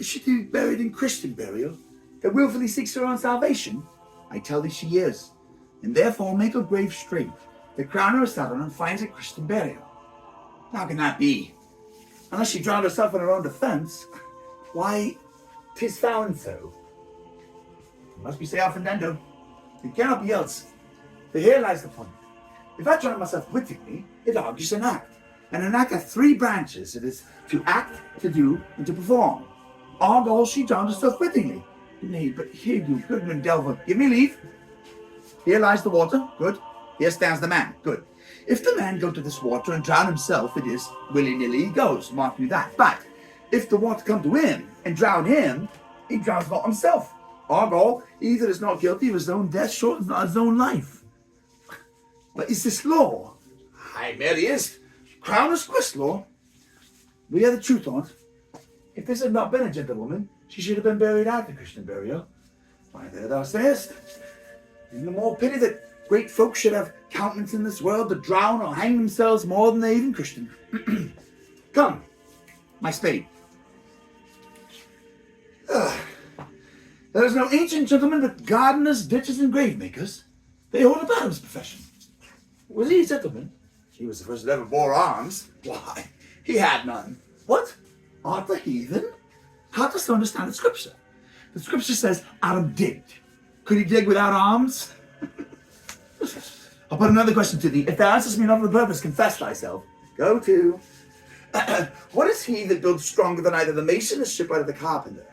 Is she to be buried in Christian burial, that wilfully seeks her own salvation? I tell thee she is, and therefore make her grave straight, that crown her a saddle and finds a Christian burial. How can that be? Unless she drowned herself in her own defence, why, 'tis found so. It must be say offendendo. It cannot be else. For here lies the point. If I drown myself wittingly, it argues an act. And an act hath three branches. It is to act, to do, and to perform. Argall, she drowned herself wittingly. Nay, but here you goodman Delver, give me leave. Here lies the water, good. Here stands the man, good. If the man go to this water and drown himself, it is willy-nilly he goes, mark you that. But if the water come to him and drown him, he drowns not himself. Argall either is not guilty of his own death, shortens not his own life. But is this law? Aye, merely is. Crown is quist law. We hear the truth on't. If this had not been a gentlewoman, she should have been buried after Christian burial. Why, there thou sayest. And the more pity that great folk should have countenance in this world to drown or hang themselves more than they even Christian. Come, my spade. There is no ancient gentleman but gardeners, ditchers, and grave makers. They hold a bottom's profession. Was he a gentleman? He was the first that ever bore arms. Why, he had none. What? Art the heathen? How dost thou understand the scripture? The scripture says Adam digged. Could he dig without arms? I'll put another question to thee. If thou answerest me not for the purpose, confess thyself. Go to. What is he that builds stronger than either the mason, the shipwright, or the carpenter?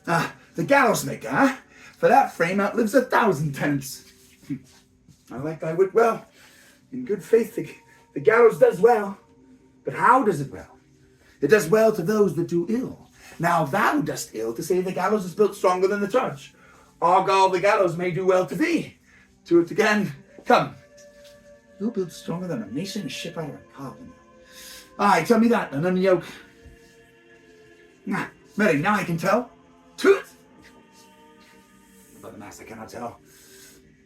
The gallows maker, huh? For that frame outlives 1,000 tenants. I like thy wit well. In good faith, the gallows does well. But how does it well? It does well to those that do ill. Now thou dost ill to say the gallows is built stronger than the church. Argall, the gallows may do well to thee. To it again. Come. Who builds stronger than a mason, a shipwright, or a carpenter? Aye, tell me that, and unyoke. Mary, now I can tell. To it. But the master cannot tell.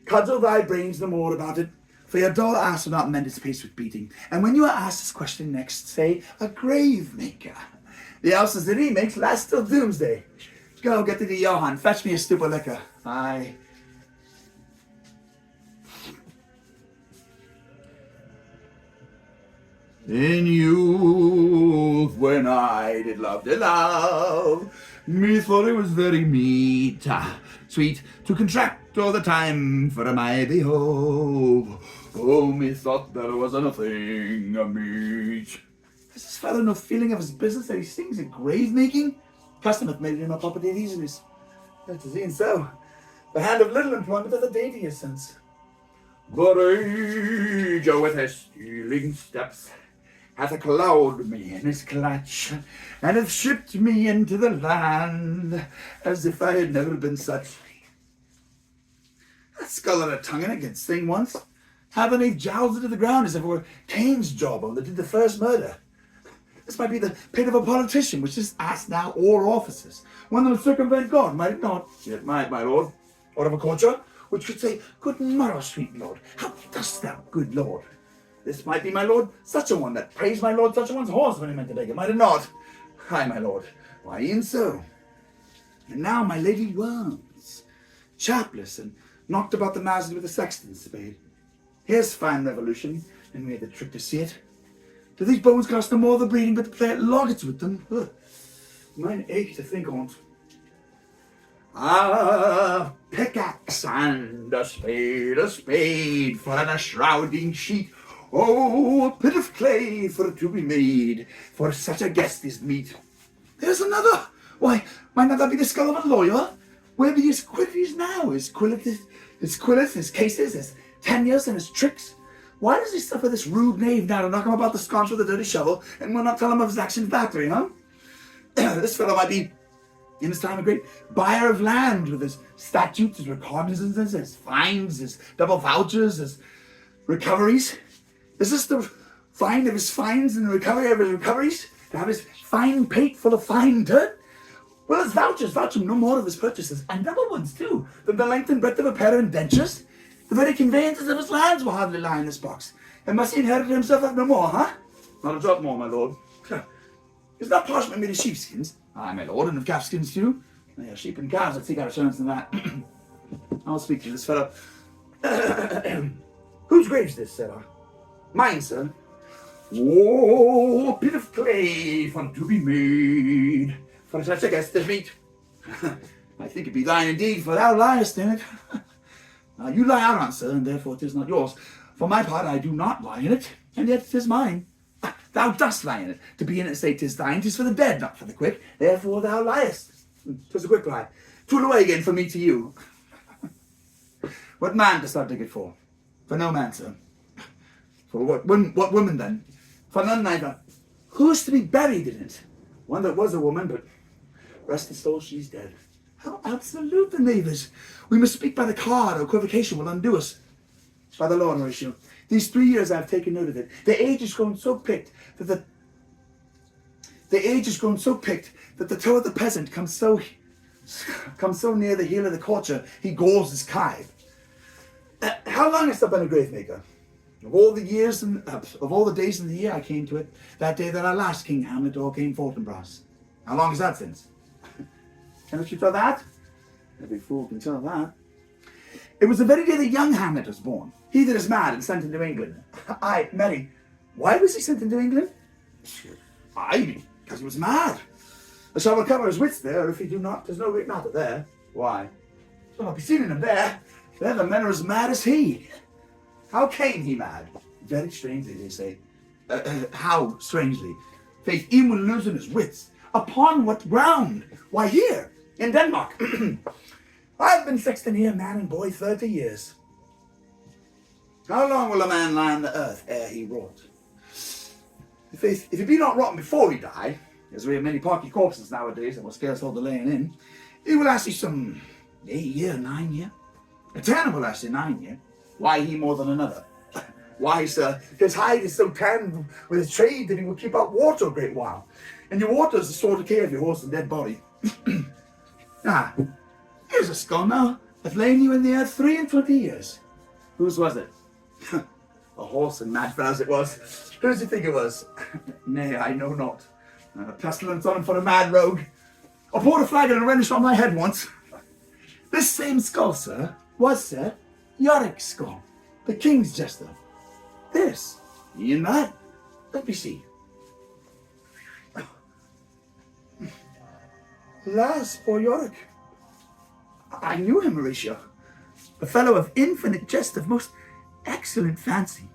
Cudgel thy brains the more about it, for your dull ass will not mend its pace with beating. And when you are asked this question next, say, a grave maker. The houses that he makes last till doomsday. Go, get to the Johann, fetch me a stoup of liquor. Aye. In youth, when I did love, methought it was very meet, sweet, to contract all the time for my behove. Oh, methought there was nothing meet. Has this fellow no feeling of his business that he sings at grave making? Custom hath made him a puppet of easiness. That is e'en so. The hand of little employment of the daintiest sense. But age, with his stealing steps, hath cloud me in his clutch, and hath shipped me into the land, as if I had never been such. That skull had a tongue in it can sing once. Haven't they jowls it to the ground as if it were Cain's jawbone that did the first murder? This might be the pit of a politician, which is asked now all offices. One that would circumvent God, might it not? It might, my lord. Or of a courtier, which should say, Good morrow, sweet lord. How dost thou, good lord? This might be my lord such a one that praised my lord such a one's horse when he meant to beg it, might it not? Aye, my lord. Why, e'en so. And now my lady Worms, chapless and knocked about the mazes with a sexton's spade. Here's fine revolution, and we had the trick to see it. Do these bones cost no more the breeding but to play at loggets with them? Ugh. Mine ache to think on't. Pickaxe and a spade for an shrouding sheet. Oh, a pit of clay for to be made, for such a guest is meet. There's another. Why, might not that be the skull of a lawyer? Where be his quiddities now? His quillets, his cases, his tenures, and his tricks? Why does he suffer this rude knave now to knock him about the sconce with a dirty shovel, and will not tell him of his action battery, huh? This fellow might be, in his time, a great buyer of land, with his statutes, his recognizances, his fines, his double vouchers, his recoveries. Is this the find of his fines and the recovery of his recoveries? To have his fine pate full of fine dirt? Well, his vouchers vouch him no more of his purchases, and double ones too, than the length and breadth of a pair of indentures. The very conveyances of his lands will hardly lie in this box. And must he inherit himself have no more, huh? Not a drop more, my lord. Is not parchment made of sheepskins? Aye, my lord, and of calfskins too. They are sheep and calves that take our assurance in that. I'll speak to this fellow. Whose grave's this, said I? Mine, sir. Oh, bit of clay fun to be made for such a guest as meet. I think it be thine indeed, for thou liest in it. You lie out on, sir, and therefore 'tis not yours. For my part, I do not lie in it, and yet 'tis mine. Thou dost lie in it. To be in it, say 'tis thine. 'Tis for the dead, not for the quick. Therefore thou liest. 'Tis a quick lie. 'Twill away again from me to you. What man dost thou dig it for? For no man, sir. For what woman then? For none neither. Who's to be buried in it? One that was a woman, but rest his soul, she's dead. How absolute the knave is. We must speak by the card, or equivocation will undo us. By the Lord, Horatio, these 3 years I have taken note of it. The age is grown so picked that the toe of the peasant comes so near the heel of the courtier, he galls his kide. How long hast thou been a grave maker? Of all the days in the year I came to it, that day that I last King Hamlet or came Fortinbras. How long is that since? Cannot you tell that? Every fool can tell that. It was the very day that young Hamlet was born. He that is mad and sent into England. Aye, Mary, why was he sent into England? Aye, because he was mad. I shall recover his wits there, if he do not, there's no great matter there. Why? Shall not be seen in him there. There the men are as mad as he. How came he mad? Very strangely, they say. How strangely? Faith, even when losing his wits. Upon what ground? Why, here, in Denmark. I've been sexton here, man and boy, 30 years. How long will a man lie on the earth ere he rot? If he be not rotten before he die, as we have many parky corpses nowadays that will scarce hold the laying in, he will last you some 8 year, 9 year. A tanner will last you 9 year. Why he more than another? Why, sir, his hide is so tanned with his trade that he will keep out water a great while. And your water is the sort of care of your horse and dead body. Here's a skull now, that lain you in the earth 23 years. Whose was it? A horse and mad fellows it was. Whose do you think it was? Nay, I know not. A pestilence on him for a mad rogue. I poured a flagon and wrenched on my head once. This same skull, sir, was, sir, Yorick's skull, the king's jester. This, Ian that. Let me see. Alas, poor Yorick. I knew him, Horatio. A fellow of infinite jest, of most excellent fancy.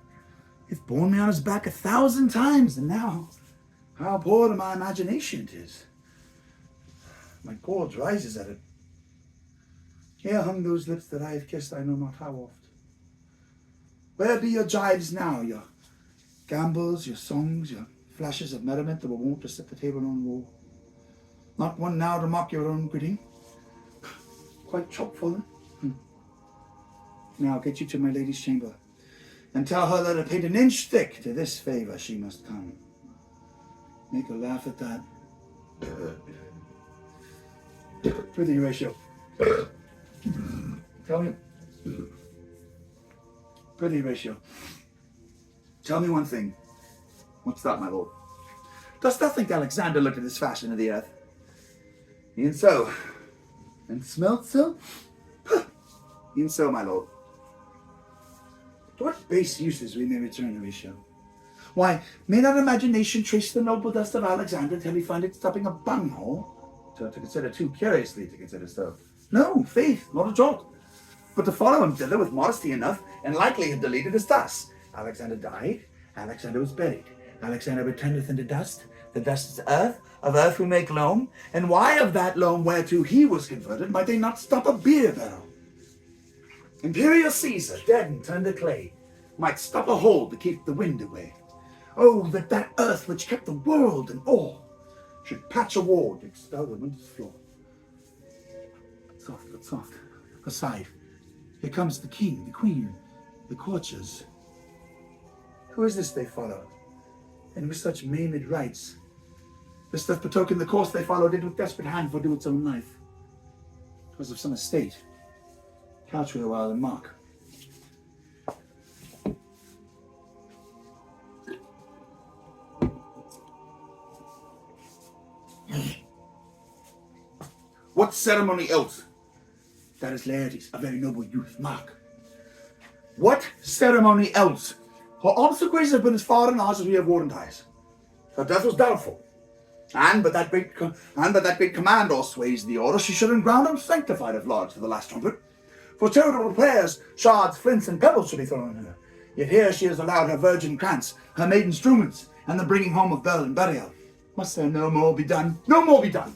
He'th borne me on his back 1,000 times, and now, how poor to my imagination it is. My gorge rises at it. Here hung those lips that I have kissed I know not how oft. Where be your jibes now, your gambols, your songs, your flashes of merriment that were wont to set the table on roll? Not one now to mock your own greeting. Quite chock-full. Now get you to my lady's chamber, and tell her that a paint an inch thick to this favour she must come. Make her laugh at that. Prithee, Horatio. Tell me. Prithee, Horatio. Tell me one thing. What's that, my lord? Dost thou think Alexander looked at this fashion of the earth? E'en so. And smelt so? E'en so, my lord. To what base uses we may return, Horatio? Why, may not imagination trace the noble dust of Alexander till he find it stopping a bunghole? To consider too curiously to consider so. No, faith, not a jot. But to follow him thither with modesty enough, and likely had deleted as thus. Alexander died, Alexander was buried. Alexander returneth into dust, the dust is earth, of earth we make loam, and why of that loam whereto he was converted might they not stop a beer barrel? Imperial Caesar, dead and turned to clay, might stop a hole to keep the wind away. Oh, that earth which kept the world in awe should patch a wall to expel the winter's flaw. Soft, but soft. Aside. Here comes the king, the queen, the courtiers. Who is this they follow? And with such maimed rites? This doth betoken the course they followed did with desperate hand fordo its own life. 'Twas of some estate. Couch we a while and mark. What ceremony else? That is Laertes, a very noble youth, mark. What ceremony else? Her obsequies have been as far and ours as we have war and ties. Her death was doubtful. And but that great commandor sways the order, she should in ground unsanctified have lodged to the last trumpet. For charitable prayers, shards, flints, and pebbles should be thrown on her. Yet here she has allowed her virgin krantz, her maiden struments, and the bringing home of bell and burial. Must there no more be done? No more be done!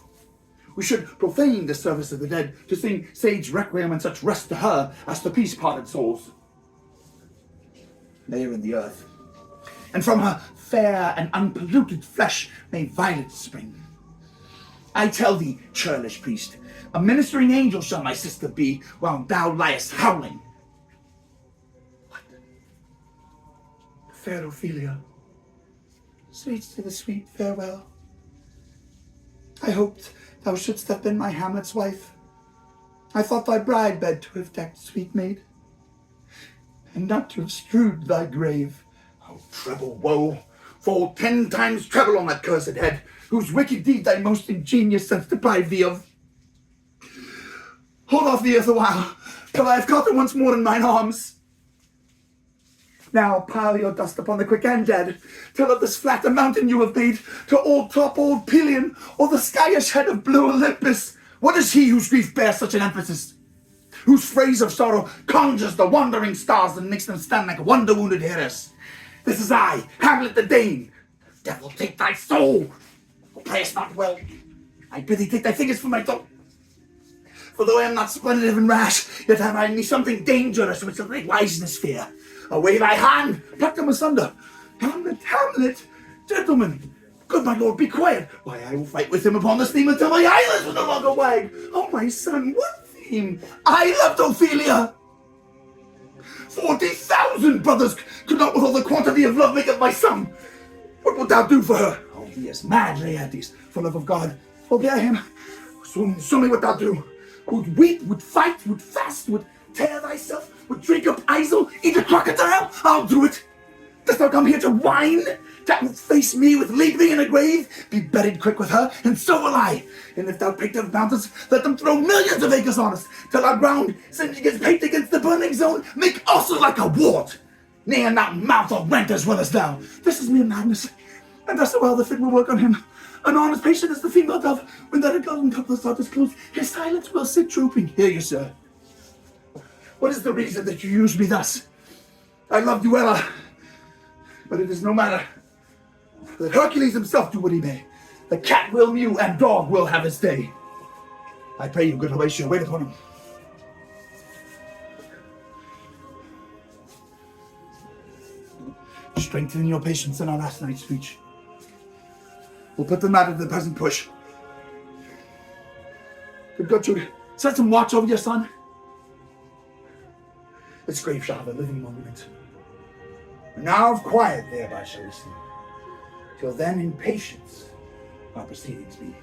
We should profane the service of the dead to sing sage requiem and such rest to her as to peace-parted souls. Lay her in the earth, and from her fair and unpolluted flesh may violets spring. I tell thee, churlish priest, a ministering angel shall my sister be, while thou liest howling. What? Fair Ophelia, sweet to the sweet farewell. I hoped thou shouldst have been my Hamlet's wife. I thought thy bride bed to have decked, sweet maid, and not to have strewed thy grave. Oh, treble woe! Fall 10 times treble on that cursed head, whose wicked deed thy most ingenious sense deprived thee of. Hold off the earth a while, till I have caught her once more in mine arms. Now pile your dust upon the quick and dead, till of this flat a mountain you have made, to old top old Pelion, or the skyish head of blue Olympus. What is he whose grief bears such an emphasis? Whose phrase of sorrow conjures the wandering stars and makes them stand like wonder-wounded heroes? This is I, Hamlet the Dane. The devil take thy soul! Oh, prayest not well. I bid thee take thy fingers from my throat. For though I am not splendid and rash, yet have I in me something dangerous which will make wiseness fear. Away thy hand, pluck them asunder. Hamlet, Hamlet, gentlemen, good my lord, be quiet. Why, I will fight with him upon this theme until my eyelids will no longer wag. Oh, my son, what theme? I loved Ophelia. 40,000 brothers could not with all the quantity of love make of my son. What wilt thou do for her? Oh, he is mad, Laertes, for love of God. Forbear him. Show me what thou do. Would weep, would fight, would fast, would tear thyself, would drink up Isel, eat a crocodile? I'll do it. Dost thou come here to whine? To face me with leave thee in a grave? Be buried quick with her, and so will I. And if thou picked up mountains, let them throw millions of acres on us, till our ground, singeing its paint against the burning zone, make also like a wart. Nay, and not mouth or rent as well as thou. This is mere madness, and thus well the fit will work on him. An honest patient is the female dove. When that a golden couplet are disclosed, his silence will sit drooping. Hear you, sir. What is the reason that you use me thus? I love you, Ella, but it is no matter. Let Hercules himself do what he may. The cat will mew and dog will have his day. I pray you, good Horatio, wait upon him. Strengthen your patience in our last night's speech. We'll put the matter to the present push. Good Gertrude, set some watch over your son. This grave shall have a living monument. And now of quiet thereby shall we sleep. Till then in patience our proceedings be.